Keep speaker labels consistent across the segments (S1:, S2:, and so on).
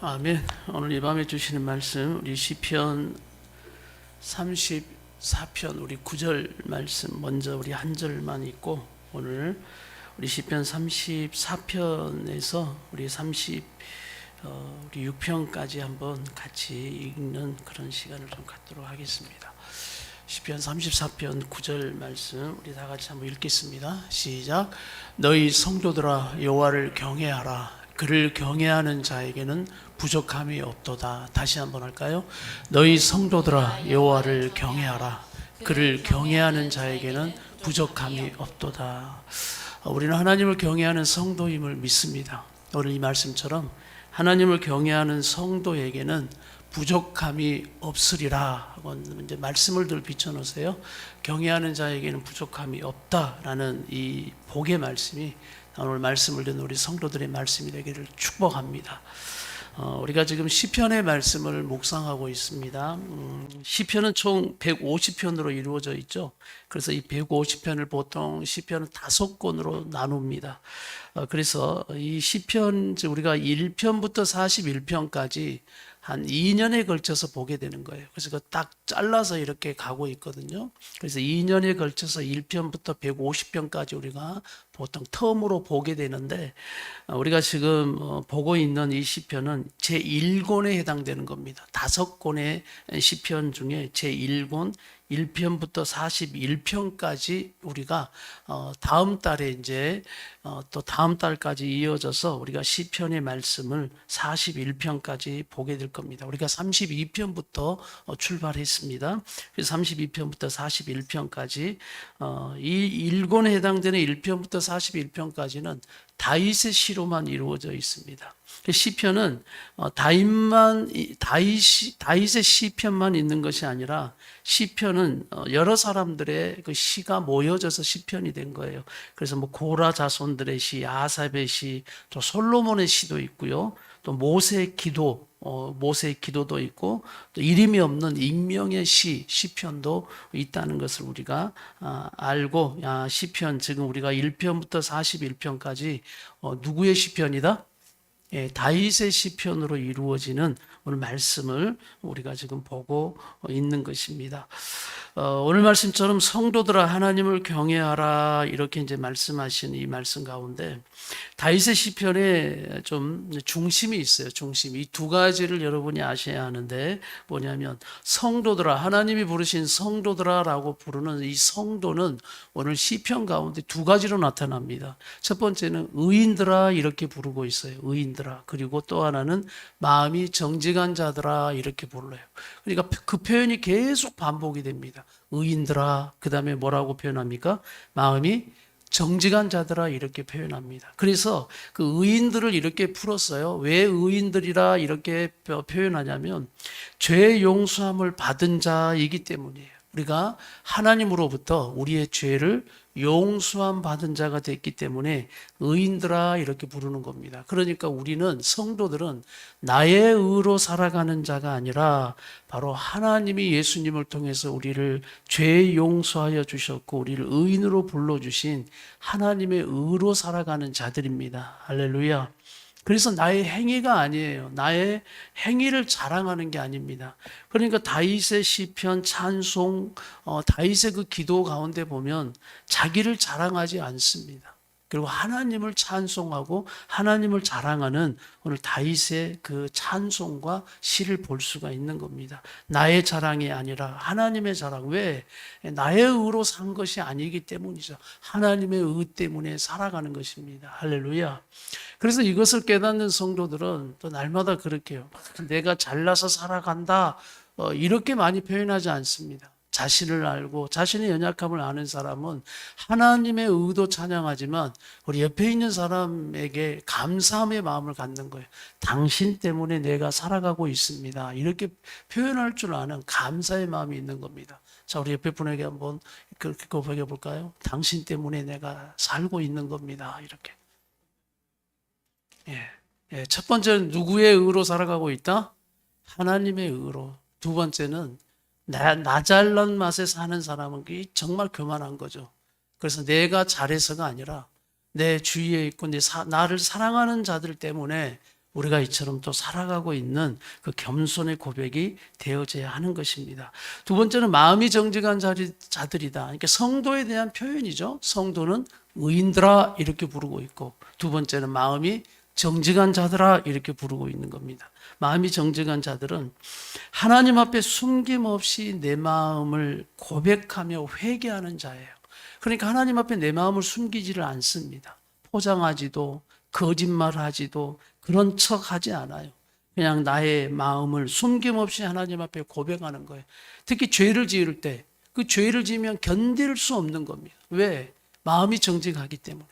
S1: 아멘. 오늘 이 밤에 주시는 말씀 우리 시편 34편 우리 9절 말씀 먼저 우리 한 절만 읽고 오늘 우리 시편 34편에서 우리 6편까지 한번 같이 읽는 그런 시간을 좀 갖도록 하겠습니다. 시편 34편 9절 말씀 우리 다 같이 한번 읽겠습니다. 시작. 너희 성도들아 여호와를 경외하라. 그를 경외하는 자에게는 부족함이 없도다. 다시 한번 할까요? 너희 성도들아 여호와를 경외하라. 그를 경외하는 자에게는 부족함이 없도다. 우리는 하나님을 경외하는 성도임을 믿습니다. 오늘 이 말씀처럼 하나님을 경외하는 성도에게는 부족함이 없으리라 하고 이제 말씀을 늘 비춰놓으세요. 경외하는 자에게는 부족함이 없다라는 이 복의 말씀이 오늘 말씀을 듣는 우리 성도들의 말씀이 되기를 축복합니다. 우리가 지금 시편의 말씀을 묵상하고 있습니다. 시편은 총 150편으로 이루어져 있죠. 그래서 이 150편을 보통 시편은 5권으로 나눕니다. 그래서 이 시편 우리가 1편부터 41편까지 한 2년에 걸쳐서 보게 되는 거예요. 그래서 딱 잘라서 이렇게 가고 있거든요. 그래서 2년에 걸쳐서 1편부터 150편까지 우리가 보통 텀으로 보게 되는데 우리가 지금 보고 있는 이 시편은 제1권에 해당되는 겁니다. 5권의 시편 중에 제1권 1편부터 41편까지 우리가 다음 달에 이제 또 다음 달까지 이어져서 우리가 시편의 말씀을 41편까지 보게 될 겁니다. 우리가 32편부터 출발했습니다. 그래서 32편부터 41편까지 이 1권에 해당되는 1편부터 41편까지는 다윗의 시로만 이루어져 있습니다. 시편은 다윗의 시편만 있는 것이 아니라 시편은 여러 사람들의 그 시가 모여져서 시편이 된 거예요. 그래서 뭐 고라 자손들의 시, 아삽의 시, 또 솔로몬의 시도 있고요. 또 모세의 기도도 있고 또 이름이 없는 익명의 시편도 있다는 것을 우리가 알고 시편 지금 우리가 1편부터 41편까지 누구의 시편이다? 예, 다윗의 시편으로 이루어지는 오늘 말씀을 우리가 지금 보고 있는 것입니다. 오늘 말씀처럼 성도들아 하나님을 경외하라 이렇게 이제 말씀하신 이 말씀 가운데 다윗의 시편에 좀 중심이 있어요. 중심이 이 두 가지를 여러분이 아셔야 하는데 뭐냐면 성도들아 하나님이 부르신 성도들아라고 부르는 이 성도는 오늘 시편 가운데 두 가지로 나타납니다. 첫 번째는 의인들아 이렇게 부르고 있어요. 의인들아. 그리고 또 하나는 마음이 정직한 자들아 이렇게 불러요. 그러니까 그 표현이 계속 반복이 됩니다. 의인들아, 그 다음에 뭐라고 표현합니까? 마음이 정직한 자들아 이렇게 표현합니다. 그래서 그 의인들을 이렇게 풀었어요. 왜 의인들이라 이렇게 표현하냐면 죄 용서함을 받은 자이기 때문이에요. 우리가 하나님으로부터 우리의 죄를 용서함 받은 자가 됐기 때문에 의인들아 이렇게 부르는 겁니다. 그러니까 우리는 성도들은 나의 의로 살아가는 자가 아니라 바로 하나님이 예수님을 통해서 우리를 죄 용서하여 주셨고 우리를 의인으로 불러주신 하나님의 의로 살아가는 자들입니다. 할렐루야. 그래서 나의 행위가 아니에요. 나의 행위를 자랑하는 게 아닙니다. 그러니까 다윗의 시편, 찬송, 다윗의 그 기도 가운데 보면 자기를 자랑하지 않습니다. 그리고 하나님을 찬송하고 하나님을 자랑하는 오늘 다윗의 그 찬송과 시를 볼 수가 있는 겁니다. 나의 자랑이 아니라 하나님의 자랑. 왜? 나의 의로 산 것이 아니기 때문이죠. 하나님의 의 때문에 살아가는 것입니다. 할렐루야. 그래서 이것을 깨닫는 성도들은 또 날마다 그렇게 해요. 내가 잘나서 살아간다. 이렇게 많이 표현하지 않습니다. 자신을 알고 자신의 연약함을 아는 사람은 하나님의 의도 찬양하지만 우리 옆에 있는 사람에게 감사함의 마음을 갖는 거예요. 당신 때문에 내가 살아가고 있습니다. 이렇게 표현할 줄 아는 감사의 마음이 있는 겁니다. 자, 우리 옆에 분에게 한번 그렇게 고백해 볼까요? 당신 때문에 내가 살고 있는 겁니다. 이렇게. 첫 번째는 누구의 의로 살아가고 있다? 하나님의 의로. 두 번째는 나 잘난 맛에 사는 사람은 정말 교만한 거죠. 그래서 내가 잘해서가 아니라 내 주위에 있고 나를 사랑하는 자들 때문에 우리가 이처럼 또 살아가고 있는 그 겸손의 고백이 되어져야 하는 것입니다. 두 번째는 마음이 정직한 자들이다. 그러니까 성도에 대한 표현이죠. 성도는 의인들아 이렇게 부르고 있고, 두 번째는 마음이 정직한 자들아 이렇게 부르고 있는 겁니다. 마음이 정직한 자들은 하나님 앞에 숨김없이 내 마음을 고백하며 회개하는 자예요. 그러니까 하나님 앞에 내 마음을 숨기지를 않습니다. 포장하지도 거짓말하지도 그런 척하지 않아요. 그냥 나의 마음을 숨김없이 하나님 앞에 고백하는 거예요. 특히 죄를 지을 때 그 죄를 지으면 견딜 수 없는 겁니다. 왜? 마음이 정직하기 때문에.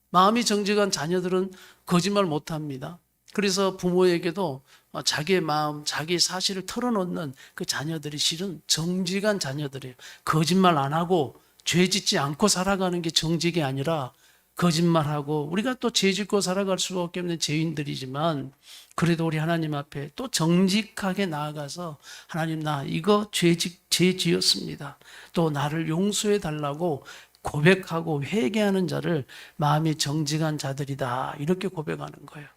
S1: 마음이 정직한 자녀들은 거짓말 못합니다. 그래서 부모에게도 자기의 마음, 자기 사실을 털어놓는 그 자녀들이 실은 정직한 자녀들이에요. 거짓말 안 하고 죄 짓지 않고 살아가는 게 정직이 아니라 거짓말하고, 우리가 또 죄 짓고 살아갈 수밖에 없는 죄인들이지만 그래도 우리 하나님 앞에 또 정직하게 나아가서 하나님, 나 이거 죄 지었습니다. 또 나를 용서해 달라고 고백하고 회개하는 자를 마음이 정직한 자들이다 이렇게 고백하는 거예요.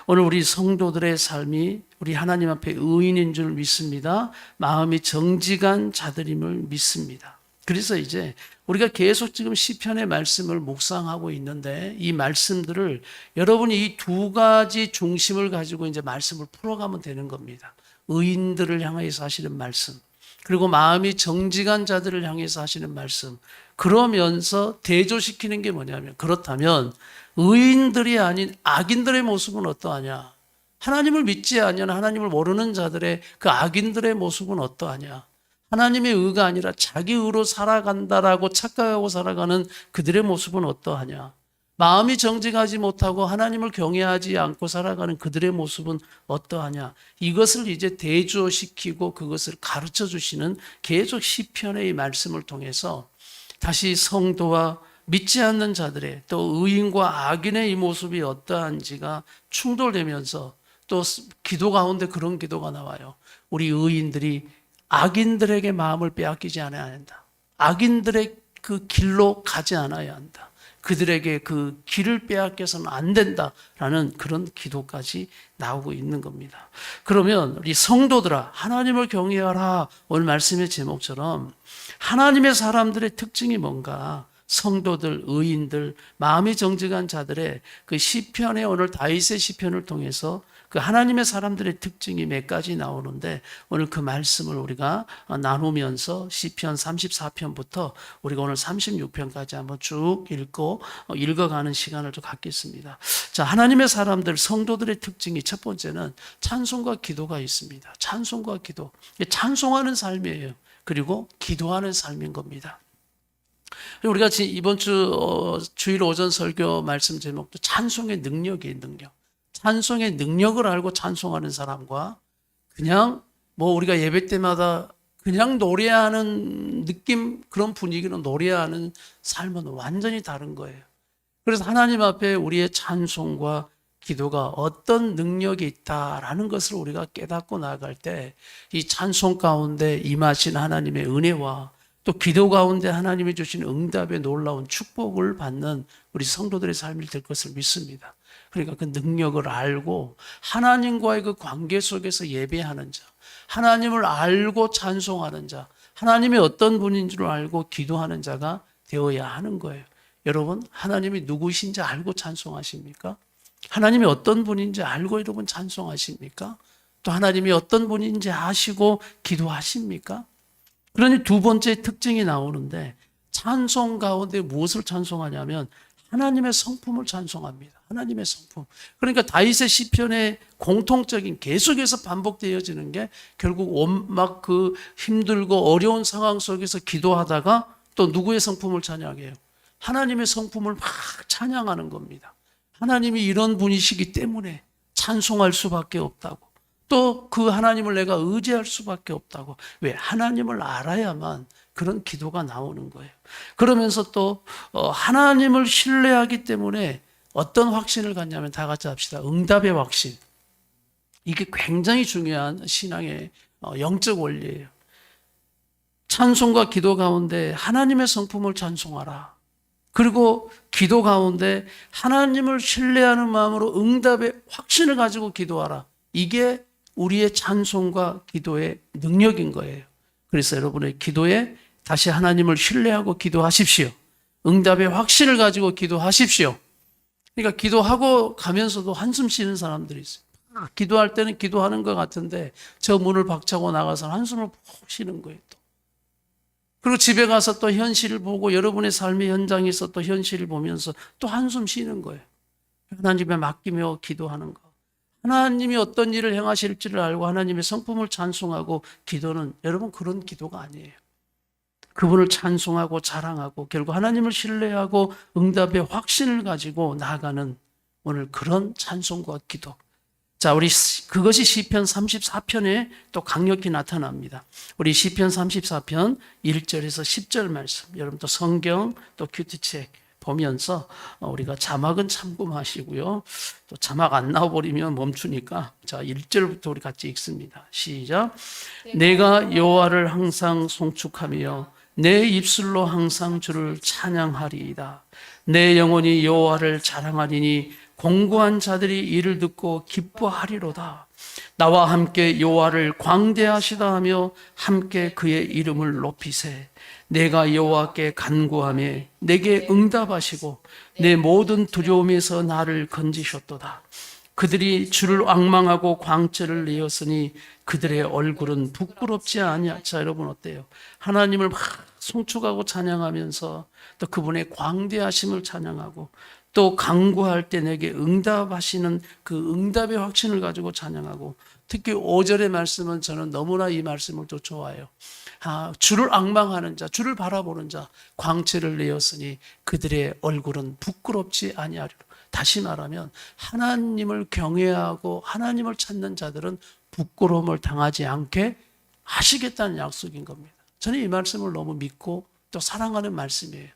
S1: 오늘 우리 성도들의 삶이 우리 하나님 앞에 의인인 줄 믿습니다. 마음이 정직한 자들임을 믿습니다. 그래서 이제 우리가 계속 지금 시편의 말씀을 묵상하고 있는데, 이 말씀들을 여러분이 이 두 가지 중심을 가지고 이제 말씀을 풀어가면 되는 겁니다. 의인들을 향해서 하시는 말씀, 그리고 마음이 정직한 자들을 향해서 하시는 말씀. 그러면서 대조시키는 게 뭐냐면, 그렇다면 의인들이 아닌 악인들의 모습은 어떠하냐? 하나님을 믿지 않으면 하나님을 모르는 자들의 그 악인들의 모습은 어떠하냐? 하나님의 의가 아니라 자기 의로 살아간다라고 착각하고 살아가는 그들의 모습은 어떠하냐? 마음이 정직하지 못하고 하나님을 경외하지 않고 살아가는 그들의 모습은 어떠하냐? 이것을 이제 대조시키고 그것을 가르쳐 주시는 계속 시편의 이 말씀을 통해서 다시 성도와 믿지 않는 자들의, 또 의인과 악인의 이 모습이 어떠한지가 충돌되면서 또 기도 가운데 그런 기도가 나와요. 우리 의인들이 악인들에게 마음을 빼앗기지 않아야 한다. 악인들의 그 길로 가지 않아야 한다. 그들에게 그 길을 빼앗겨서는 안 된다라는 그런 기도까지 나오고 있는 겁니다. 그러면 우리 성도들아, 하나님을 경외하라, 오늘 말씀의 제목처럼 하나님의 사람들의 특징이 뭔가, 성도들, 의인들, 마음이 정직한 자들의 그 시편의, 오늘 다윗의 시편을 통해서 그 하나님의 사람들의 특징이 몇 가지 나오는데, 오늘 그 말씀을 우리가 나누면서 시편 34편부터 우리가 오늘 36편까지 한번 쭉 읽어가는 시간을 좀 갖겠습니다. 자, 하나님의 사람들, 성도들의 특징이 첫 번째는 찬송과 기도가 있습니다. 찬송과 기도. 찬송하는 삶이에요. 그리고 기도하는 삶인 겁니다. 우리가 이번 주일 오전 설교 말씀 제목도 찬송의 능력이에요, 능력. 찬송의 능력을 알고 찬송하는 사람과 그냥 우리가 예배 때마다 그냥 노래하는 느낌, 그런 분위기로 노래하는 삶은 완전히 다른 거예요. 그래서 하나님 앞에 우리의 찬송과 기도가 어떤 능력이 있다라는 것을 우리가 깨닫고 나아갈 때, 이 찬송 가운데 임하신 하나님의 은혜와 또 기도 가운데 하나님이 주신 응답의 놀라운 축복을 받는 우리 성도들의 삶이 될 것을 믿습니다. 그러니까 그 능력을 알고 하나님과의 그 관계 속에서 예배하는 자, 하나님을 알고 찬송하는 자, 하나님이 어떤 분인 줄 알고 기도하는 자가 되어야 하는 거예요. 여러분, 하나님이 누구신지 알고 찬송하십니까? 하나님이 어떤 분인지 알고 여러분 찬송하십니까? 또 하나님이 어떤 분인지 아시고 기도하십니까? 그러니 두 번째 특징이 나오는데, 찬송 가운데 무엇을 찬송하냐면 하나님의 성품을 찬송합니다. 하나님의 성품. 그러니까 다윗의 시편의 공통적인, 계속해서 반복되어지는 게 결국 막 그 힘들고 어려운 상황 속에서 기도하다가 또 누구의 성품을 찬양해요? 하나님의 성품을 막 찬양하는 겁니다. 하나님이 이런 분이시기 때문에 찬송할 수밖에 없다고. 또 그 하나님을 내가 의지할 수밖에 없다고. 왜? 하나님을 알아야만 그런 기도가 나오는 거예요. 그러면서 또 하나님을 신뢰하기 때문에 어떤 확신을 갖냐면, 다 같이 합시다. 응답의 확신. 이게 굉장히 중요한 신앙의 영적 원리예요. 찬송과 기도 가운데 하나님의 성품을 찬송하라. 그리고 기도 가운데 하나님을 신뢰하는 마음으로 응답의 확신을 가지고 기도하라. 이게 우리의 찬송과 기도의 능력인 거예요. 그래서 여러분의 기도에 다시 하나님을 신뢰하고 기도하십시오. 응답의 확신을 가지고 기도하십시오. 그러니까 기도하고 가면서도 한숨 쉬는 사람들이 있어요. 기도할 때는 기도하는 것 같은데 저 문을 박차고 나가서 한숨을 푹 쉬는 거예요. 또. 그리고 집에 가서 또 현실을 보고 여러분의 삶의 현장에서 또 현실을 보면서 또 한숨 쉬는 거예요. 하나님에 맡기며 기도하는 거. 하나님이 어떤 일을 행하실지를 알고 하나님의 성품을 찬송하고 기도는 여러분 그런 기도가 아니에요. 그분을 찬송하고 자랑하고 결국 하나님을 신뢰하고 응답의 확신을 가지고 나아가는 오늘 그런 찬송과 기도. 자, 우리 그것이 시편 34편에 또 강력히 나타납니다. 우리 시편 34편 1절에서 10절 말씀. 여러분 또 성경 또 큐티책 보면서 우리가 자막은 참고하시고요. 또 자막 안 나와버리면 멈추니까 자 1절부터 우리 같이 읽습니다. 시작. 내가 여호와를 항상 송축하며 내 입술로 항상 주를 찬양하리이다. 내 영혼이 여호와를 자랑하리니 공고한 자들이 이를 듣고 기뻐하리로다. 나와 함께 여호와를 광대하시다 하며 함께 그의 이름을 높이세. 내가 여호와께 간구하며 내게 응답하시고 내 모든 두려움에서 나를 건지셨도다. 그들이 주를 앙망하고 광채를 내었으니 그들의 얼굴은 부끄럽지 아니하. 자, 여러분 어때요? 하나님을 막 송축하고 찬양하면서 또 그분의 광대하심을 찬양하고 또 간구할 때 내게 응답하시는 그 응답의 확신을 가지고 찬양하고 특히 5절의 말씀은 저는 너무나 이 말씀을 또 좋아해요. 주를 앙망하는 자, 주를 바라보는 자, 광채를 내었으니 그들의 얼굴은 부끄럽지 아니하리라. 다시 말하면 하나님을 경외하고 하나님을 찾는 자들은 부끄러움을 당하지 않게 하시겠다는 약속인 겁니다. 저는 이 말씀을 너무 믿고 또 사랑하는 말씀이에요.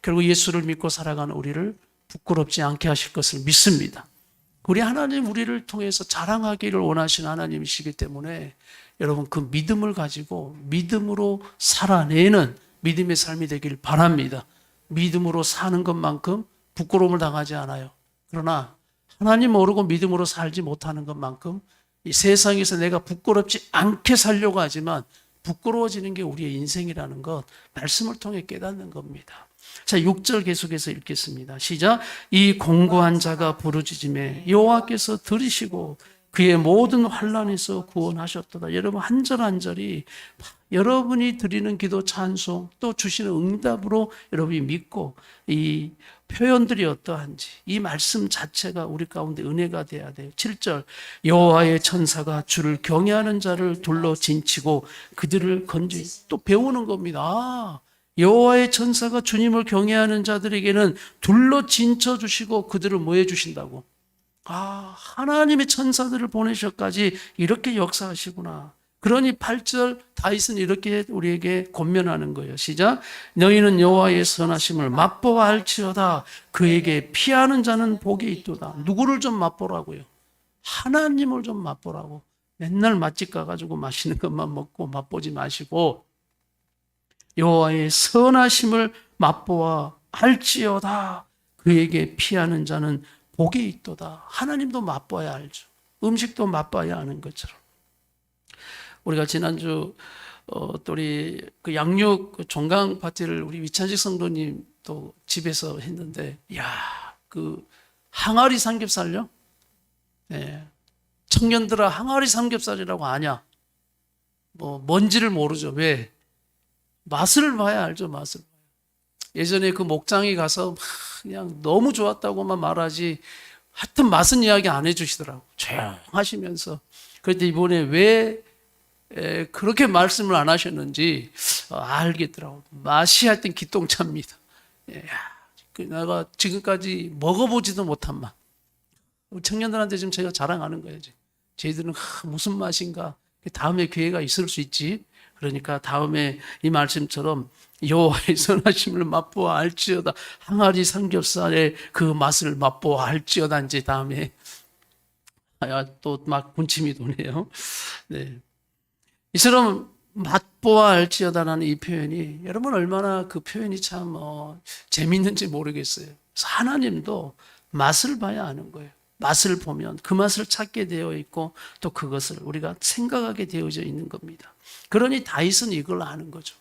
S1: 결국 예수를 믿고 살아가는 우리를 부끄럽지 않게 하실 것을 믿습니다. 우리 하나님 우리를 통해서 자랑하기를 원하시는 하나님이시기 때문에 여러분 그 믿음을 가지고 믿음으로 살아내는 믿음의 삶이 되길 바랍니다. 믿음으로 사는 것만큼 부끄러움을 당하지 않아요. 그러나 하나님 모르고 믿음으로 살지 못하는 것만큼 이 세상에서 내가 부끄럽지 않게 살려고 하지만 부끄러워지는 게 우리의 인생이라는 것 말씀을 통해 깨닫는 겁니다. 자, 6절 계속해서 읽겠습니다. 시작. 이 공고한 자가 부르짖음에 여호와께서 들으시고 그의 모든 환난에서 구원하셨도다. 여러분 한 절 한 절이 여러분이 드리는 기도 찬송 또 주시는 응답으로 여러분이 믿고 이 표현들이 어떠한지 이 말씀 자체가 우리 가운데 은혜가 돼야 돼요. 7절 여호와의 천사가 주를 경외하는 자를 둘러 진치고 그들을 건지 또 배우는 겁니다. 여호와의 천사가 주님을 경외하는 자들에게는 둘러 진쳐 주시고 그들을 뭐 해 주신다고? 하나님의 천사들을 보내셔까지 이렇게 역사하시구나. 그러니 8절 다윗은 이렇게 우리에게 권면하는 거예요. 시작. 너희는 여호와의 선하심을 맛보아 알지어다. 그에게 피하는 자는 복이 있도다. 누구를 좀 맛보라고요? 하나님을 좀 맛보라고. 맨날 맛집 가가지고 맛있는 것만 먹고 맛보지 마시고 여호와의 선하심을 맛보아 알지어다. 그에게 피하는 자는 복이 있도다. 하나님도 맛봐야 알죠. 음식도 맛봐야 하는 것처럼. 우리가 지난주 또 우리 그 양육 종강 파티를 우리 위찬식 성도님 또 집에서 했는데, 그 항아리 삼겹살요? 네. 청년들아 항아리 삼겹살이라고 아냐? 뭔지를 모르죠. 왜? 맛을 봐야 알죠. 맛을. 예전에 그 목장에 가서 그냥 너무 좋았다고만 말하지 하여튼 맛은 이야기 안 해주시더라고. 조용하시면서. 그런데 이번에 왜 그렇게 말씀을 안 하셨는지 알겠더라고. 맛이 하여튼 기똥차입니다. 내가 지금까지 먹어보지도 못한 맛. 청년들한테 지금 제가 자랑하는 거예요. 저희들은 무슨 맛인가. 다음에 기회가 있을 수 있지. 그러니까 다음에 이 말씀처럼 여호와의 선하심을 맛보아 알지어다. 항아리 삼겹살의 그 맛을 맛보아 알지어다. 이제 다음에 또 막 군침이 도네요. 네. 이처럼 맛보아 알지어다라는 이 표현이 여러분 얼마나 그 표현이 참 재밌는지 모르겠어요. 그래서 하나님도 맛을 봐야 아는 거예요. 맛을 보면 그 맛을 찾게 되어 있고 또 그것을 우리가 생각하게 되어져 있는 겁니다. 그러니 다윗은 이걸 아는 거죠.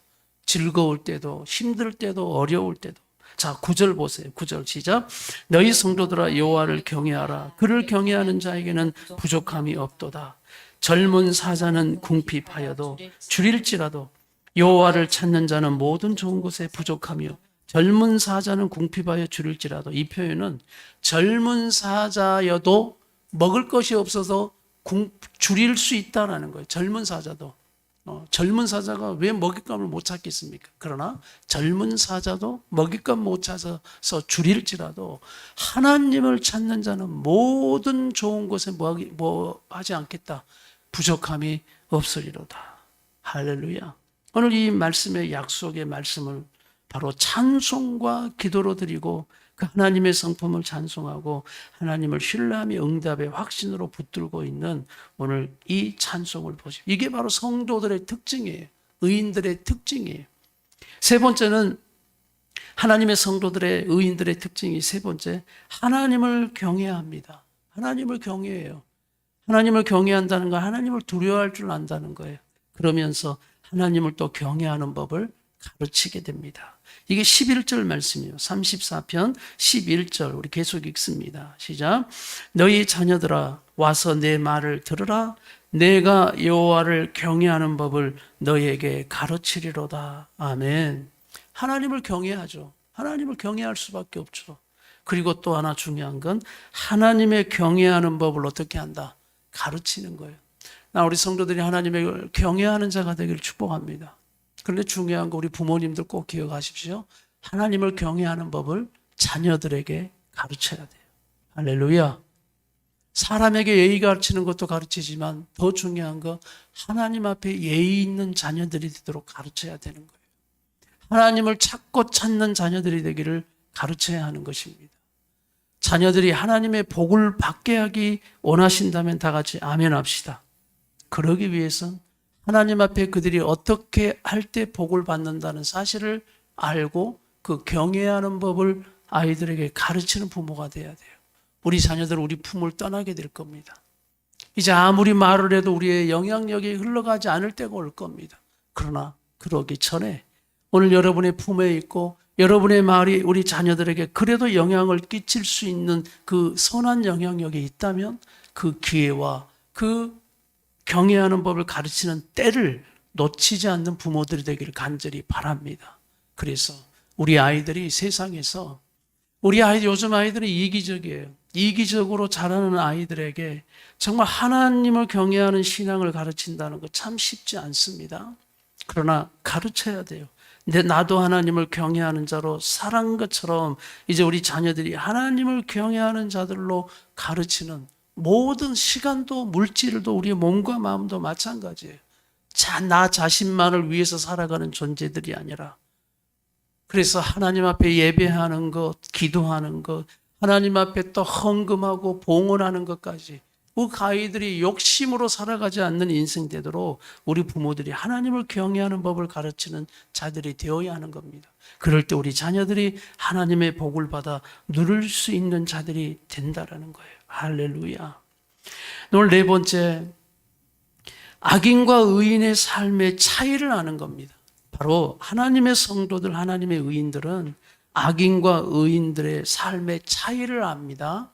S1: 즐거울 때도 힘들 때도 어려울 때도. 자, 9절 보세요. 9절 시작. 너희 성도들아 여호와를 경외하라. 그를 경외하는 자에게는 부족함이 없도다. 젊은 사자는 궁핍하여도 줄일지라도 여호와를 찾는 자는 모든 좋은 것에 부족함이요. 젊은 사자는 궁핍하여 줄일지라도, 이 표현은 젊은 사자여도 먹을 것이 없어서 줄일 수 있다라는 거예요. 젊은 사자도. 젊은 사자가 왜 먹잇감을 못 찾겠습니까? 그러나 젊은 사자도 먹잇감 못 찾아서 줄일지라도 하나님을 찾는 자는 모든 좋은 것에 뭐 하지 않겠다. 부족함이 없으리로다. 할렐루야. 오늘 이 말씀의 약속의 말씀을 바로 찬송과 기도로 드리고 그 하나님의 성품을 찬송하고 하나님을 신뢰하며 응답의 확신으로 붙들고 있는 오늘 이 찬송을 보십시오. 이게 바로 성도들의 특징이에요. 의인들의 특징이에요. 세 번째는 하나님의 성도들의 의인들의 특징이 세 번째, 하나님을 경외합니다. 하나님을 경외해요. 하나님을 경외한다는 건 하나님을 두려워할 줄 안다는 거예요. 그러면서 하나님을 또 경외하는 법을 가르치게 됩니다. 이게 11절 말씀이에요. 34편 11절 우리 계속 읽습니다. 시작. 너희 자녀들아 와서 내 말을 들으라. 내가 여호와를 경외하는 법을 너희에게 가르치리로다. 아멘. 하나님을 경외하죠. 하나님을 경외할 수밖에 없죠. 그리고 또 하나 중요한 건 하나님의 경외하는 법을 어떻게 한다? 가르치는 거예요. 나 우리 성도들이 하나님을 경외하는 자가 되기를 축복합니다. 그런데 중요한 거 우리 부모님들 꼭 기억하십시오. 하나님을 경외하는 법을 자녀들에게 가르쳐야 돼요. 할렐루야. 사람에게 예의 가르치는 것도 가르치지만 더 중요한 거 하나님 앞에 예의 있는 자녀들이 되도록 가르쳐야 되는 거예요. 하나님을 찾고 찾는 자녀들이 되기를 가르쳐야 하는 것입니다. 자녀들이 하나님의 복을 받게 하기 원하신다면 다 같이 아멘 합시다. 그러기 위해서는 하나님 앞에 그들이 어떻게 할 때 복을 받는다는 사실을 알고 그 경외하는 법을 아이들에게 가르치는 부모가 돼야 돼요. 우리 자녀들 우리 품을 떠나게 될 겁니다. 이제 아무리 말을 해도 우리의 영향력이 흘러가지 않을 때가 올 겁니다. 그러나 그러기 전에 오늘 여러분의 품에 있고 여러분의 말이 우리 자녀들에게 그래도 영향을 끼칠 수 있는 그 선한 영향력이 있다면 그 기회와 그 경외하는 법을 가르치는 때를 놓치지 않는 부모들이 되기를 간절히 바랍니다. 그래서 우리 아이들이 세상에서 요즘 아이들은 이기적이에요. 이기적으로 자라는 아이들에게 정말 하나님을 경외하는 신앙을 가르친다는 거 참 쉽지 않습니다. 그러나 가르쳐야 돼요. 근데 나도 하나님을 경외하는 자로 살아간 것처럼 이제 우리 자녀들이 하나님을 경외하는 자들로 가르치는 모든 시간도 물질도 우리의 몸과 마음도 마찬가지예요. 나 자신만을 위해서 살아가는 존재들이 아니라 그래서 하나님 앞에 예배하는 것, 기도하는 것, 하나님 앞에 또 헌금하고 봉헌하는 것까지 그 아이들이 욕심으로 살아가지 않는 인생 되도록 우리 부모들이 하나님을 경외하는 법을 가르치는 자들이 되어야 하는 겁니다. 그럴 때 우리 자녀들이 하나님의 복을 받아 누릴 수 있는 자들이 된다라는 거예요. 할렐루야. 오늘 네 번째, 악인과 의인의 삶의 차이를 아는 겁니다. 바로 하나님의 성도들, 하나님의 의인들은 악인과 의인들의 삶의 차이를 압니다.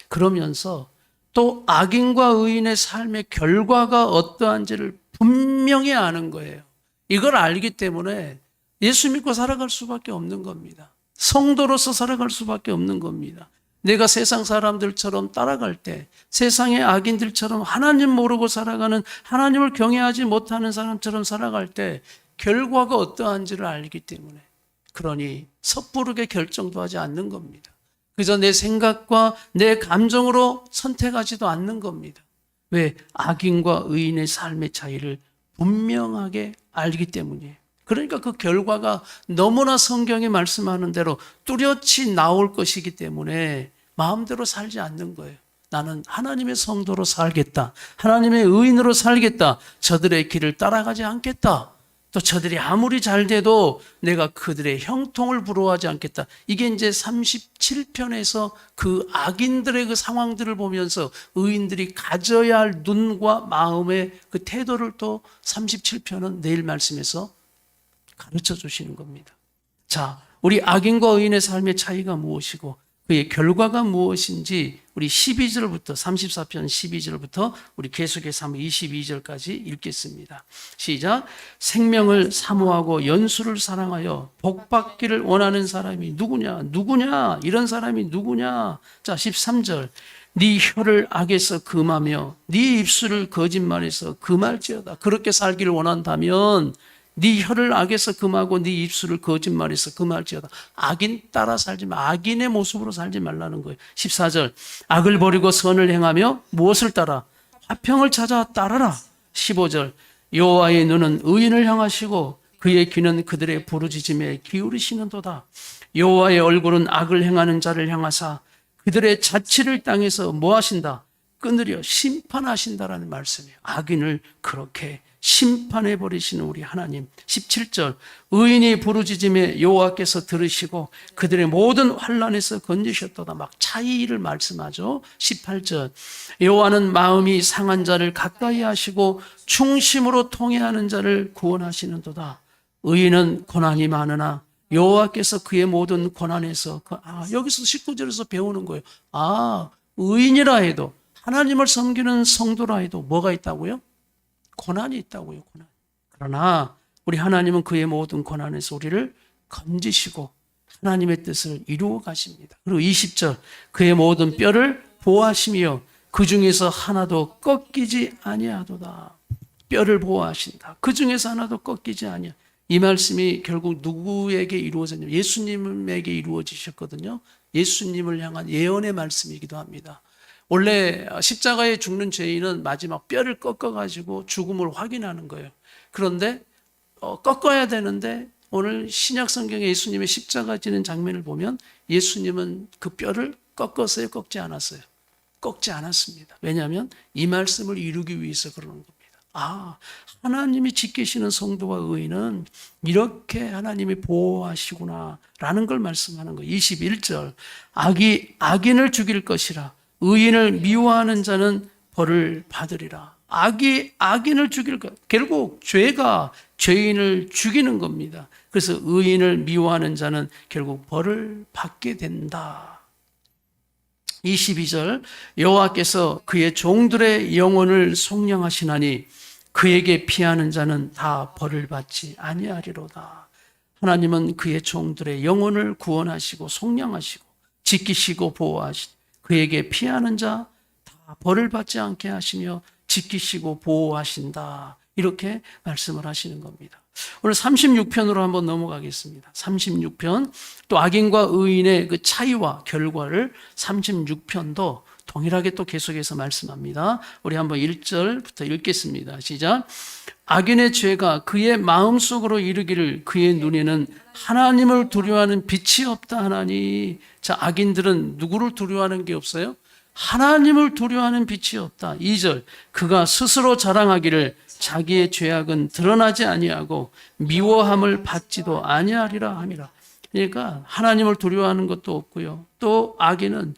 S1: 그러면서 또 악인과 의인의 삶의 결과가 어떠한지를 분명히 아는 거예요. 이걸 알기 때문에 예수 믿고 살아갈 수밖에 없는 겁니다. 성도로서 살아갈 수밖에 없는 겁니다. 내가 세상 사람들처럼 따라갈 때 세상의 악인들처럼 하나님 모르고 살아가는 하나님을 경외하지 못하는 사람처럼 살아갈 때 결과가 어떠한지를 알기 때문에 그러니 섣부르게 결정도 하지 않는 겁니다. 그저 내 생각과 내 감정으로 선택하지도 않는 겁니다. 왜? 악인과 의인의 삶의 차이를 분명하게 알기 때문이에요. 그러니까 그 결과가 너무나 성경이 말씀하는 대로 뚜렷이 나올 것이기 때문에 마음대로 살지 않는 거예요. 나는 하나님의 성도로 살겠다. 하나님의 의인으로 살겠다. 저들의 길을 따라가지 않겠다. 또 저들이 아무리 잘 돼도 내가 그들의 형통을 부러워하지 않겠다. 이게 이제 37편에서 그 악인들의 그 상황들을 보면서 의인들이 가져야 할 눈과 마음의 그 태도를 또 37편은 내일 말씀에서 가르쳐 주시는 겁니다. 자, 우리 악인과 의인의 삶의 차이가 무엇이고 그의 결과가 무엇인지 우리 12절부터 34편 12절부터 우리 계속해서 한번 22절까지 읽겠습니다. 시작. 생명을 사모하고 연수를 사랑하여 복받기를 원하는 사람이 누구냐? 이런 사람이 누구냐? 자, 13절. 네 혀를 악에서 금하며 네 입술을 거짓말에서 금할지어다. 그렇게 살기를 원한다면 네 혀를 악에서 금하고 네 입술을 거짓말에서 금할지어다. 악인 따라 살지 마. 악인의 모습으로 살지 말라는 거예요. 14절. 악을 버리고 선을 행하며 무엇을 따라? 화평을 찾아 따르라. 15절. 여호와의 눈은 의인을 향하시고 그의 귀는 그들의 부르짖음에 기울이시는도다. 여호와의 얼굴은 악을 행하는 자를 향하사 그들의 자취를 땅에서 뭐 하신다? 끊으려 심판하신다라는 말씀이에요. 악인을 그렇게 심판해 버리시는 우리 하나님. 17절. 의인이 부르짖음에 여호와께서 들으시고 그들의 모든 환난에서 건지셨도다. 막 차이를 말씀하죠. 18절. 여호와는 마음이 상한 자를 가까이 하시고 충심으로 통회하는 자를 구원하시는도다. 의인은 고난이 많으나 여호와께서 그의 모든 고난에서 여기서 19절에서 배우는 거예요. 의인이라 해도 하나님을 섬기는 성도라 해도 뭐가 있다고요? 고난이 있다고요. 고난. 그러나 우리 하나님은 그의 모든 고난에서 우리를 건지시고 하나님의 뜻을 이루어 가십니다. 그리고 20절. 그의 모든 뼈를 보호하시며 그 중에서 하나도 꺾이지 아니하도다. 뼈를 보호하신다. 그 중에서 하나도 꺾이지 아니하. 이 말씀이 결국 누구에게 이루어졌냐면 예수님에게 이루어지셨거든요. 예수님을 향한 예언의 말씀이기도 합니다. 원래 십자가에 죽는 죄인은 마지막 뼈를 꺾어가지고 죽음을 확인하는 거예요. 그런데 꺾어야 되는데 오늘 신약 성경에 예수님의 십자가 지는 장면을 보면 예수님은 그 뼈를 꺾었어요? 꺾지 않았어요? 꺾지 않았습니다. 왜냐하면 이 말씀을 이루기 위해서 그러는 겁니다. 하나님이 지키시는 성도와 의인은 이렇게 하나님이 보호하시구나 라는 걸 말씀하는 거예요. 21절. 악인을 죽일 것이라 의인을 미워하는 자는 벌을 받으리라. 악인을 죽일 것. 결국 죄가 죄인을 죽이는 겁니다. 그래서 의인을 미워하는 자는 결국 벌을 받게 된다. 22절. 여호와께서 그의 종들의 영혼을 속량하시나니 그에게 피하는 자는 다 벌을 받지 아니하리로다. 하나님은 그의 종들의 영혼을 구원하시고 속량하시고 지키시고 보호하시고 그에게 피하는 자 다 벌을 받지 않게 하시며 지키시고 보호하신다. 이렇게 말씀을 하시는 겁니다. 오늘 36편으로 한번 넘어가겠습니다. 36편. 또 악인과 의인의 그 차이와 결과를 36편도 동일하게 또 계속해서 말씀합니다. 우리 한번 1절부터 읽겠습니다. 시작. 악인의 죄가 그의 마음속으로 이르기를 그의 눈에는 하나님을 두려워하는 빛이 없다 하나니. 자, 악인들은 누구를 두려워하는 게 없어요? 하나님을 두려워하는 빛이 없다. 2절. 그가 스스로 자랑하기를 자기의 죄악은 드러나지 아니하고 미워함을 받지도 아니하리라 함이라. 그러니까 하나님을 두려워하는 것도 없고요. 또 악인은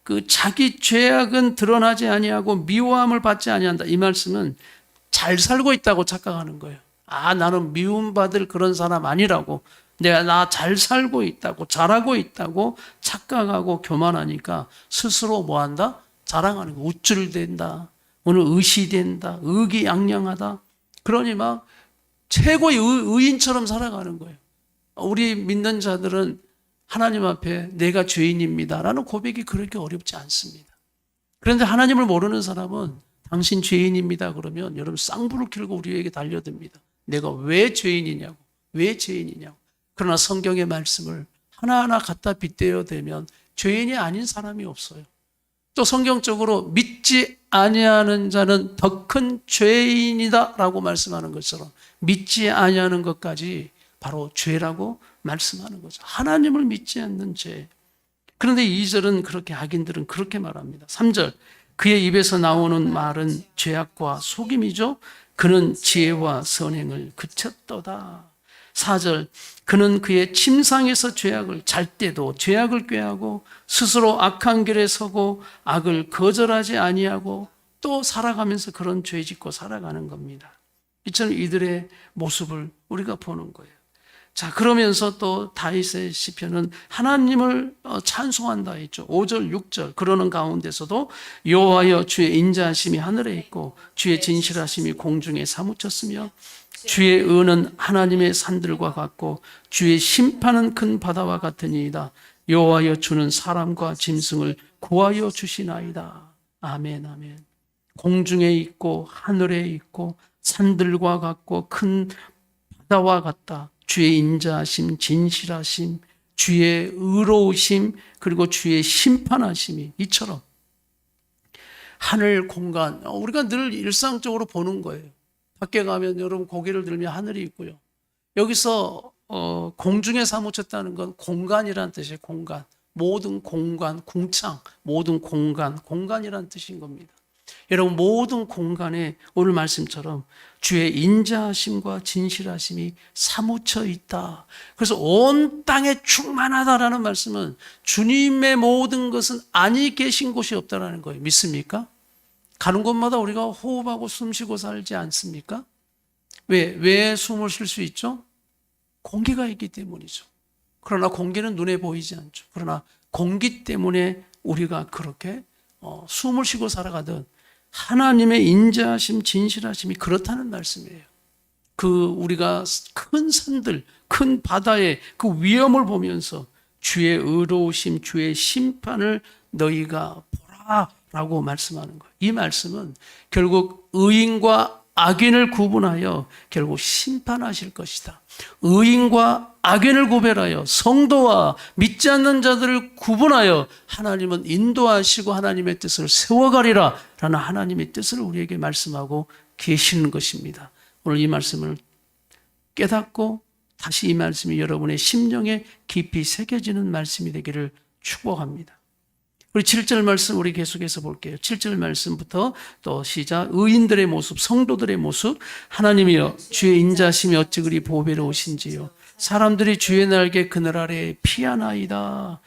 S1: 그 자기 죄악은 드러나지 아니하고 미워함을 받지 아니한다. 이 말씀은 잘 살고 있다고 착각하는 거예요. 나는 미움받을 그런 사람 아니라고. 나 잘 살고 있다고, 잘하고 있다고 착각하고 교만하니까 스스로 뭐한다? 자랑하는 거. 우쭐댄다. 오늘 의시된다. 의기양양하다. 그러니 막 최고의 의인처럼 살아가는 거예요. 우리 믿는 자들은 하나님 앞에 내가 죄인입니다 라는 고백이 그렇게 어렵지 않습니다. 그런데 하나님을 모르는 사람은 당신 죄인입니다 그러면 여러분 쌍불을 켜고 우리에게 달려듭니다. 내가 왜 죄인이냐고. 왜 죄인이냐고. 그러나 성경의 말씀을 하나하나 갖다 빗대어 대면 죄인이 아닌 사람이 없어요. 또 성경적으로 믿지 아니하는 자는 더 큰 죄인이다 라고 말씀하는 것처럼 믿지 아니하는 것까지 바로 죄라고 말씀하는 거죠. 하나님을 믿지 않는 죄. 그런데 2절은 그렇게 악인들은 그렇게 말합니다. 3절. 그의 입에서 나오는 말은 죄악과 속임이죠. 그는 지혜와 선행을 그쳤도다. 4절, 그는 그의 침상에서 죄악을 잘 때도 죄악을 꾀하고 스스로 악한 길에 서고 악을 거절하지 아니하고 또 살아가면서 그런 죄 짓고 살아가는 겁니다. 이처럼 이들의 모습을 우리가 보는 거예요. 자, 그러면서 또 다윗의 시편은 하나님을 찬송한다 했죠. 5절, 6절. 그러는 가운데서도 여호와여 주의 인자하심이 하늘에 있고 주의 진실하심이 공중에 사무쳤으며 주의 의는 하나님의 산들과 같고 주의 심판은 큰 바다와 같으니이다. 여호와여 주는 사람과 짐승을 구하여 주시나이다. 아멘, 아멘. 공중에 있고 하늘에 있고 산들과 같고 큰 바다와 같다. 주의 인자하심, 진실하심, 주의 의로우심, 그리고 주의 심판하심이 이처럼 하늘 공간, 우리가 늘 일상적으로 보는 거예요. 밖에 가면 여러분 고개를 들면 하늘이 있고요. 여기서 공중에 사무쳤다는 건 공간이라는 뜻이에요. 공간, 모든 공간, 궁창, 모든 공간, 공간이라는 뜻인 겁니다. 여러분 모든 공간에 오늘 말씀처럼 주의 인자하심과 진실하심이 사무쳐 있다. 그래서 온 땅에 충만하다라는 말씀은 주님의 모든 것은 아니 계신 곳이 없다라는 거예요. 믿습니까? 가는 곳마다 우리가 호흡하고 숨쉬고 살지 않습니까? 왜 숨을 쉴 수 있죠? 공기가 있기 때문이죠. 그러나 공기는 눈에 보이지 않죠. 그러나 공기 때문에 우리가 그렇게 숨을 쉬고 살아가든 하나님의 인자하심, 진실하심이 그렇다는 말씀이에요. 우리가 큰 산들, 큰 바다의 그 위험을 보면서 주의 의로우심, 주의 심판을 너희가 보라라고 말씀하는 거예요. 이 말씀은 결국 의인과 악인을 구분하여 결국 심판하실 것이다. 의인과 악인을 구별하여 성도와 믿지 않는 자들을 구분하여 하나님은 인도하시고 하나님의 뜻을 세워가리라 라는 하나님의 뜻을 우리에게 말씀하고 계시는 것입니다. 오늘 이 말씀을 깨닫고 다시 이 말씀이 여러분의 심령에 깊이 새겨지는 말씀이 되기를 축복합니다. 우리 7절 말씀 우리 계속해서 볼게요. 7절 말씀부터 또 시작. 의인들의 모습, 성도들의 모습. 하나님이여 주의 인자심이 어찌 그리 보배로우신지요. 사람들이 주의 날개 그늘 아래 피하나이다.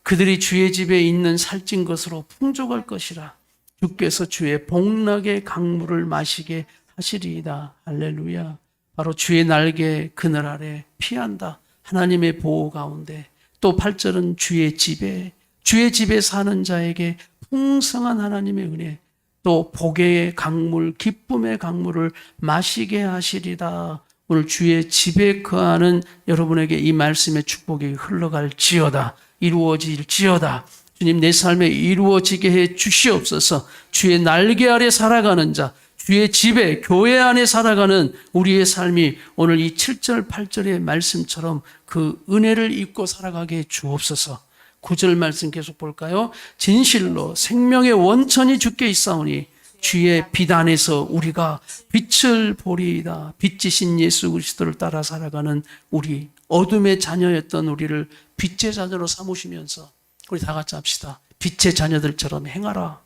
S1: 그들이 주의 집에 있는 살찐 것으로 풍족할 것이라. 주께서 주의 복락의 강물을 마시게 하시리이다. 할렐루야. 바로 주의 날개 그늘 아래 피한다. 하나님의 보호 가운데. 또 8절은 주의 집에 사는 자에게 풍성한 하나님의 은혜, 또 복의 강물, 기쁨의 강물을 마시게 하시리다. 오늘 주의 집에 거하는 여러분에게 이 말씀의 축복이 흘러갈지어다. 이루어질지어다. 주님 내 삶에 이루어지게 해 주시옵소서. 주의 날개 아래 살아가는 자, 주의 집에 교회 안에 살아가는 우리의 삶이 오늘 이 7절 8절의 말씀처럼 그 은혜를 입고 살아가게 해 주옵소서. 9절 말씀 계속 볼까요? 진실로 생명의 원천이 주께 있사오니 주의 빛 안에서 우리가 빛을 보리이다. 빛이신 예수 그리스도를 따라 살아가는 우리, 어둠의 자녀였던 우리를 빛의 자녀로 삼으시면서 우리 다 같이 합시다. 빛의 자녀들처럼 행하라.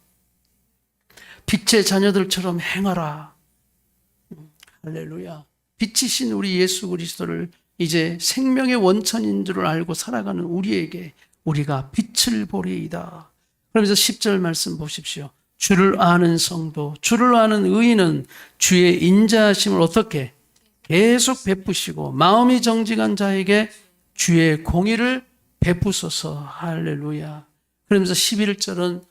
S1: 빛의 자녀들처럼 행하라. 할렐루야. 빛이신 우리 예수 그리스도를 이제 생명의 원천인 줄 알고 살아가는 우리에게 우리가 빛을 보리이다. 그러면서 10절 말씀 보십시오. 주를 아는 성도, 주를 아는 의인은 주의 인자하심을 어떻게 계속 베푸시고 마음이 정직한 자에게 주의 공의를 베푸소서. 할렐루야. 그러면서 11절은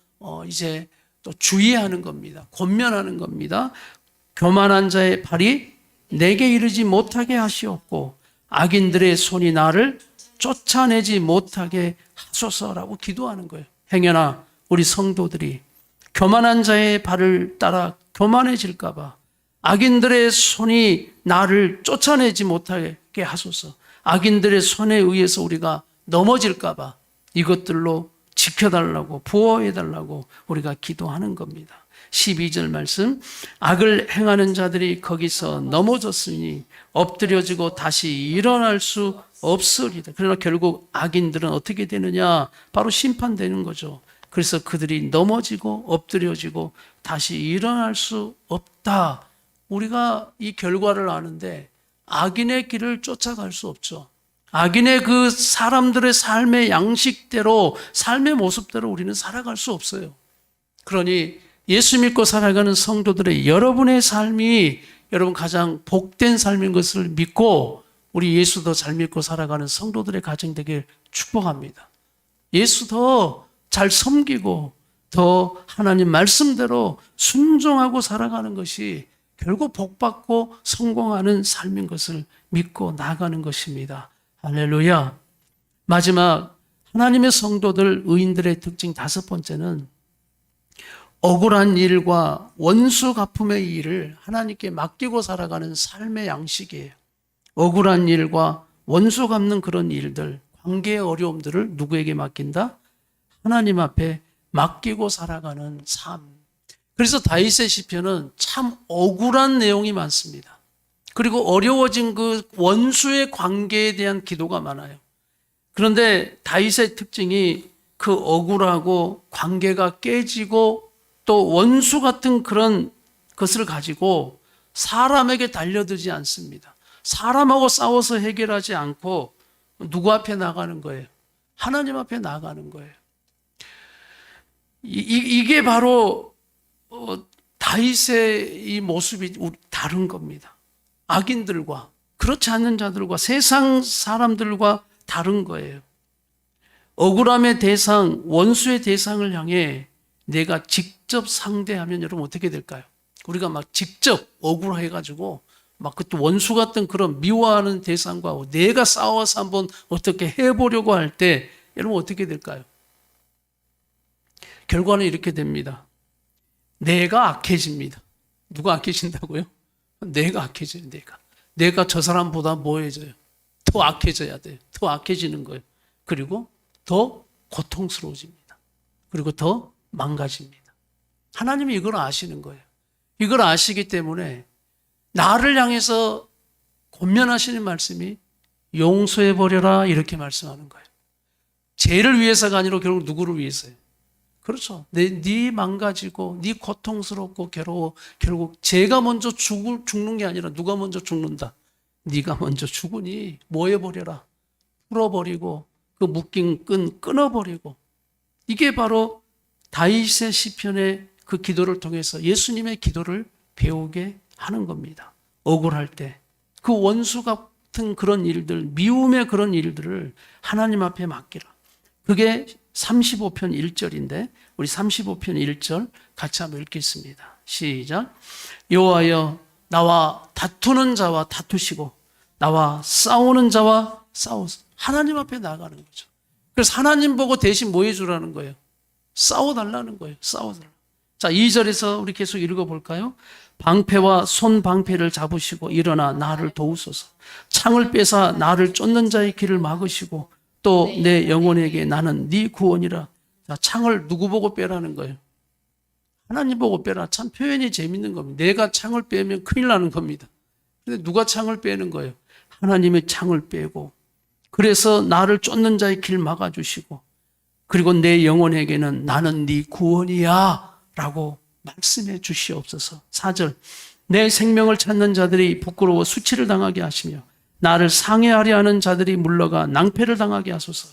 S1: 이제 또 주의하는 겁니다. 권면하는 겁니다. 교만한 자의 발이 내게 이르지 못하게 하시옵고 악인들의 손이 나를 쫓아내지 못하게 하소서라고 기도하는 거예요. 행여나 우리 성도들이 교만한 자의 발을 따라 교만해질까 봐, 악인들의 손이 나를 쫓아내지 못하게 하소서. 악인들의 손에 의해서 우리가 넘어질까 봐 이것들로 지켜달라고, 보호해달라고 우리가 기도하는 겁니다. 12절 말씀, 악을 행하는 자들이 거기서 넘어졌으니 엎드려지고 다시 일어날 수 없으리다. 그러나 결국 악인들은 어떻게 되느냐? 바로 심판되는 거죠. 그래서 그들이 넘어지고 엎드려지고 다시 일어날 수 없다. 우리가 이 결과를 아는데 악인의 길을 쫓아갈 수 없죠. 악인의 그 사람들의 삶의 양식대로, 삶의 모습대로 우리는 살아갈 수 없어요. 그러니 예수 믿고 살아가는 성도들의 여러분의 삶이 여러분 가장 복된 삶인 것을 믿고 우리 예수 더 잘 믿고 살아가는 성도들의 가정 되길 축복합니다. 예수 더 잘 섬기고 더 하나님 말씀대로 순종하고 살아가는 것이 결국 복받고 성공하는 삶인 것을 믿고 나아가는 것입니다. 할렐루야. 마지막 하나님의 성도들 의인들의 특징 5번째는 억울한 일과 원수 갚음의 일을 하나님께 맡기고 살아가는 삶의 양식이에요. 억울한 일과 원수 갚는 그런 일들, 관계의 어려움들을 누구에게 맡긴다? 하나님 앞에 맡기고 살아가는 삶. 그래서 다윗의 시편은 참 억울한 내용이 많습니다. 그리고 어려워진 그 원수의 관계에 대한 기도가 많아요. 그런데 다윗의 특징이 그 억울하고 관계가 깨지고 또 원수 같은 그런 것을 가지고 사람에게 달려들지 않습니다. 사람하고 싸워서 해결하지 않고 누구 앞에 나가는 거예요? 하나님 앞에 나가는 거예요. 이게 바로 다윗의 이 모습이 다른 겁니다. 악인들과 그렇지 않는 자들과 세상 사람들과 다른 거예요. 억울함의 대상, 원수의 대상을 향해 내가 직접 상대하면 여러분 어떻게 될까요? 우리가 막 직접 억울해가지고 막 그또 원수 같은 그런 미워하는 대상과 내가 싸워서 한번 어떻게 해보려고 할 때 여러분 어떻게 될까요? 결과는 이렇게 됩니다. 내가 악해집니다. 누가 악해진다고요? 내가 악해져요. 내가 저 사람보다 뭐해져요? 더 악해져야 돼요. 더 악해지는 거예요. 그리고 더 고통스러워집니다. 그리고 더 망가집니다. 하나님이 이걸 아시는 거예요. 이걸 아시기 때문에 나를 향해서 권면하시는 말씀이 용서해버려라 이렇게 말씀하는 거예요. 죄를 위해서가 아니라 결국 누구를 위해서요? 그렇죠. 네 망가지고 네 고통스럽고 괴로워. 결국 죄가 먼저 죽는 게 아니라 누가 먼저 죽는다. 네가 먼저 죽으니 뭐 해버려라. 풀어버리고 그 묶인 끈 끊어버리고. 이게 바로 다윗의 시편의 그 기도를 통해서 예수님의 기도를 배우게 하는 겁니다. 억울할 때 그 원수 같은 그런 일들, 미움의 그런 일들을 하나님 앞에 맡기라. 그게 35편 1절인데 우리 35편 1절 같이 한번 읽겠습니다. 시작. 여호와여 나와 다투는 자와 다투시고 나와 싸우는 자와 싸우소서. 하나님 앞에 나가는 거죠. 그래서 하나님 보고 대신 뭐 해주라는 거예요? 싸워달라는 거예요. 싸워달라. 자, 2절에서 우리 계속 읽어볼까요? 방패와 손방패를 잡으시고 일어나 나를 도우소서. 창을 빼사 나를 쫓는 자의 길을 막으시고 또 내 영혼에게 나는 네 구원이라. 자, 창을 누구 보고 빼라는 거예요? 하나님 보고 빼라. 참 표현이 재밌는 겁니다. 내가 창을 빼면 큰일 나는 겁니다. 근데 누가 창을 빼는 거예요? 하나님의 창을 빼고 그래서 나를 쫓는 자의 길 막아주시고 그리고 내 영혼에게는 나는 네 구원이야 라고 말씀해 주시옵소서. 4절 내 생명을 찾는 자들이 부끄러워 수치를 당하게 하시며 나를 상해하려 하는 자들이 물러가 낭패를 당하게 하소서.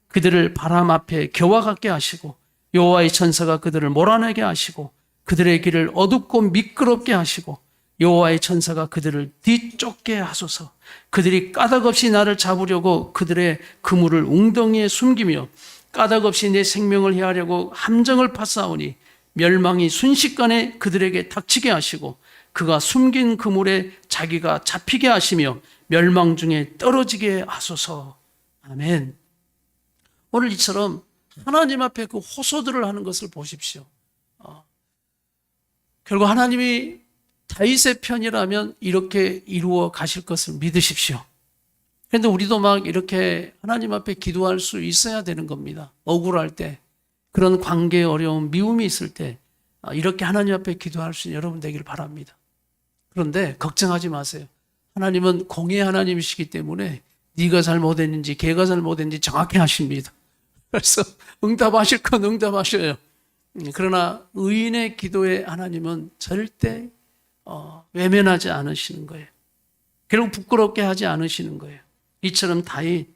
S1: 그들을 바람 앞에 겨와 같게 하시고 여호와의 천사가 그들을 몰아내게 하시고 그들의 길을 어둡고 미끄럽게 하시고 여호와의 천사가 그들을 뒤쫓게 하소서. 그들이 까닭없이 나를 잡으려고 그들의 그물을 웅덩이에 숨기며 까닭없이 내 생명을 해하려고 함정을 파싸우니 멸망이 순식간에 그들에게 닥치게 하시고 그가 숨긴 그물에 자기가 잡히게 하시며 멸망 중에 떨어지게 하소서. 아멘. 오늘 이처럼 하나님 앞에 그 호소들을 하는 것을 보십시오. 결국 하나님이 다윗의 편이라면 이렇게 이루어 가실 것을 믿으십시오. 그런데 우리도 막 이렇게 하나님 앞에 기도할 수 있어야 되는 겁니다. 억울할 때, 그런 관계에 어려움, 미움이 있을 때 이렇게 하나님 앞에 기도할 수 있는 여러분 되기를 바랍니다. 그런데 걱정하지 마세요. 하나님은 공의 하나님이시기 때문에 네가 잘못했는지 걔가 잘못했는지 정확히 아십니다. 그래서 응답하실 건 응답하셔요. 그러나 의인의 기도에 하나님은 절대 외면하지 않으시는 거예요. 결국 부끄럽게 하지 않으시는 거예요. 이처럼 다윗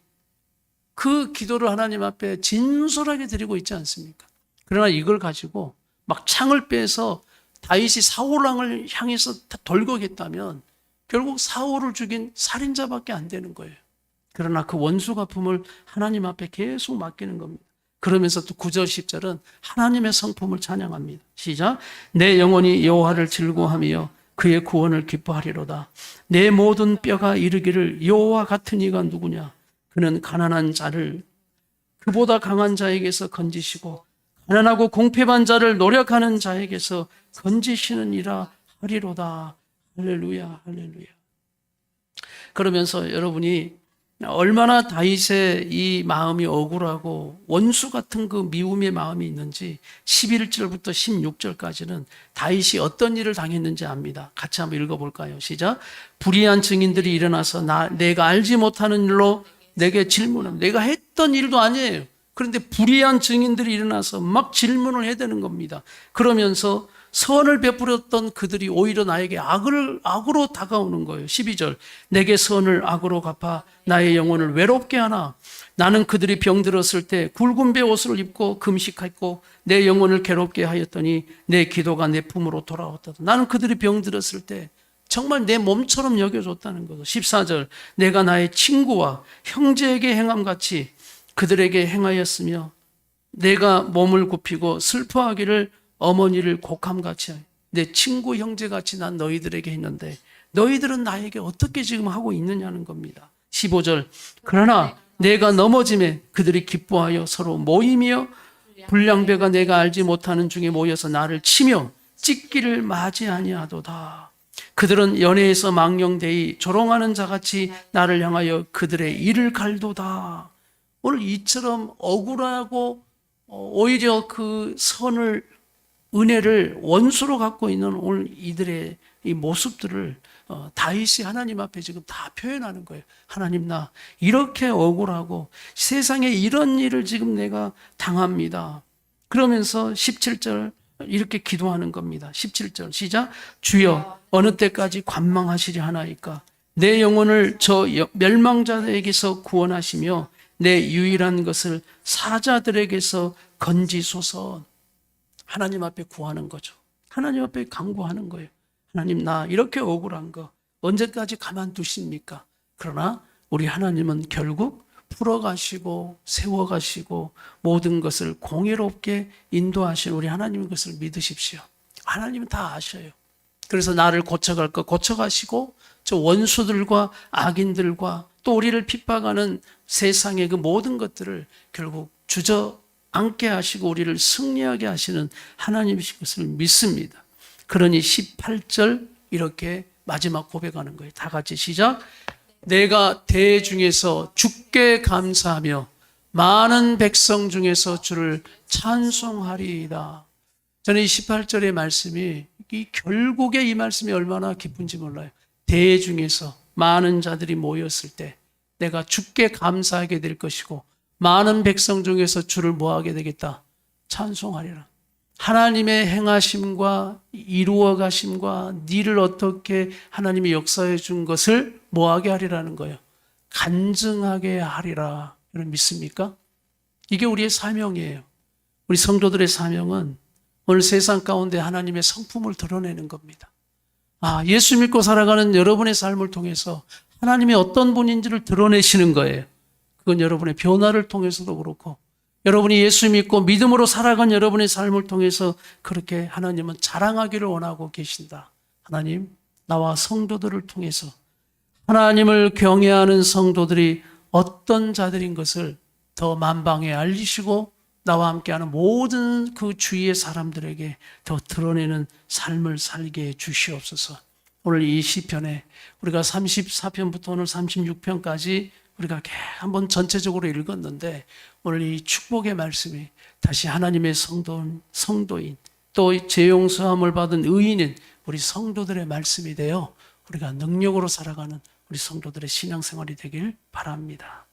S1: 그 기도를 하나님 앞에 진솔하게 드리고 있지 않습니까? 그러나 이걸 가지고 막 창을 빼서 다윗이 사울 왕을 향해서 돌거겠다면 결국 사울을 죽인 살인자밖에 안 되는 거예요. 그러나 그 원수 갚음을 하나님 앞에 계속 맡기는 겁니다. 그러면서 또 9절 10절은 하나님의 성품을 찬양합니다. 시작. 내 영혼이 여호와를 즐거워하며 그의 구원을 기뻐하리로다. 내 모든 뼈가 이르기를 여호와 같은 이가 누구냐. 그는 가난한 자를 그보다 강한 자에게서 건지시고 가난하고 공핍한 자를 노력하는 자에게서 건지시는 이라 하리로다. 할렐루야, 할렐루야. 그러면서 여러분이 얼마나 다윗의 이 마음이 억울하고 원수 같은 그 미움의 마음이 있는지 11절부터 16절까지는 다윗이 어떤 일을 당했는지 압니다. 같이 한번 읽어볼까요? 시작. 불의한 증인들이 일어나서 내가 알지 못하는 일로 내게 질문합니다. 내가 했던 일도 아니에요. 그런데 불의한 증인들이 일어나서 막 질문을 해야 되는 겁니다. 그러면서 선을 베풀었던 그들이 오히려 나에게 악으로 다가오는 거예요. 12절. 내게 선을 악으로 갚아 나의 영혼을 외롭게 하나. 나는 그들이 병들었을 때 굵은 배 옷을 입고 금식했고 내 영혼을 괴롭게 하였더니 내 기도가 내 품으로 돌아왔다. 나는 그들이 병들었을 때 정말 내 몸처럼 여겨줬다는 거죠. 14절. 내가 나의 친구와 형제에게 행함같이 그들에게 행하였으며 내가 몸을 굽히고 슬퍼하기를 어머니를 곡함같이 내 친구 형제같이 난 너희들에게 했는데 너희들은 나에게 어떻게 지금 하고 있느냐는 겁니다. 15절. 그러나 내가 넘어짐에 그들이 기뻐하여 서로 모이며 불량배가 내가 알지 못하는 중에 모여서 나를 치며 찢기를 맞이 아니하도다. 그들은 연회에서 망령되이 조롱하는 자같이 나를 향하여 그들의 이를 갈도다. 오늘 이처럼 억울하고 오히려 그 선을 은혜를 원수로 갖고 있는 오늘 이들의 이 모습들을 다윗이 하나님 앞에 지금 다 표현하는 거예요. 하나님, 나 이렇게 억울하고 세상에 이런 일을 지금 내가 당합니다. 그러면서 17절 이렇게 기도하는 겁니다. 17절 시작. 주여 어느 때까지 관망하시려 하나이까. 내 영혼을 저 멸망자들에게서 구원하시며 내 유일한 것을 사자들에게서 건지소서. 하나님 앞에 구하는 거죠. 하나님 앞에 간구하는 거예요. 하나님, 나 이렇게 억울한 거 언제까지 가만두십니까? 그러나 우리 하나님은 결국 풀어가시고 세워가시고 모든 것을 공의롭게 인도하신 우리 하나님의 것을 믿으십시오. 하나님은 다 아셔요. 그래서 나를 고쳐갈 거 고쳐가시고 저 원수들과 악인들과 또 우리를 핍박하는 세상의 그 모든 것들을 결국 주저앉게 하시고 우리를 승리하게 하시는 하나님이신 것을 믿습니다. 그러니 18절 이렇게 마지막 고백하는 거예요. 다 같이 시작. 내가 대중에서 주께 감사하며 많은 백성 중에서 주를 찬송하리이다. 저는 이 18절의 말씀이 결국에 이 말씀이 얼마나 기쁜지 몰라요. 대중에서 많은 자들이 모였을 때 내가 주께 감사하게 될 것이고 많은 백성 중에서 주를 뭐하게 되겠다? 찬송하리라. 하나님의 행하심과 이루어 가심과 니를 어떻게 하나님이 역사해 준 것을 뭐하게 하리라는 거예요? 간증하게 하리라. 여러분 믿습니까? 이게 우리의 사명이에요. 우리 성도들의 사명은 오늘 세상 가운데 하나님의 성품을 드러내는 겁니다. 예수 믿고 살아가는 여러분의 삶을 통해서 하나님이 어떤 분인지를 드러내시는 거예요. 그건 여러분의 변화를 통해서도 그렇고 여러분이 예수 믿고 믿음으로 살아간 여러분의 삶을 통해서 그렇게 하나님은 자랑하기를 원하고 계신다. 하나님, 나와 성도들을 통해서 하나님을 경외하는 성도들이 어떤 자들인 것을 더 만방에 알리시고 나와 함께하는 모든 그 주위의 사람들에게 더 드러내는 삶을 살게 해 주시옵소서. 오늘 이 시편에 우리가 34편부터 오늘 36편까지 우리가 한번 전체적으로 읽었는데 오늘 이 축복의 말씀이 다시 하나님의 성도인 또 재용서함을 받은 의인인 우리 성도들의 말씀이 되어 우리가 능력으로 살아가는 우리 성도들의 신앙생활이 되길 바랍니다.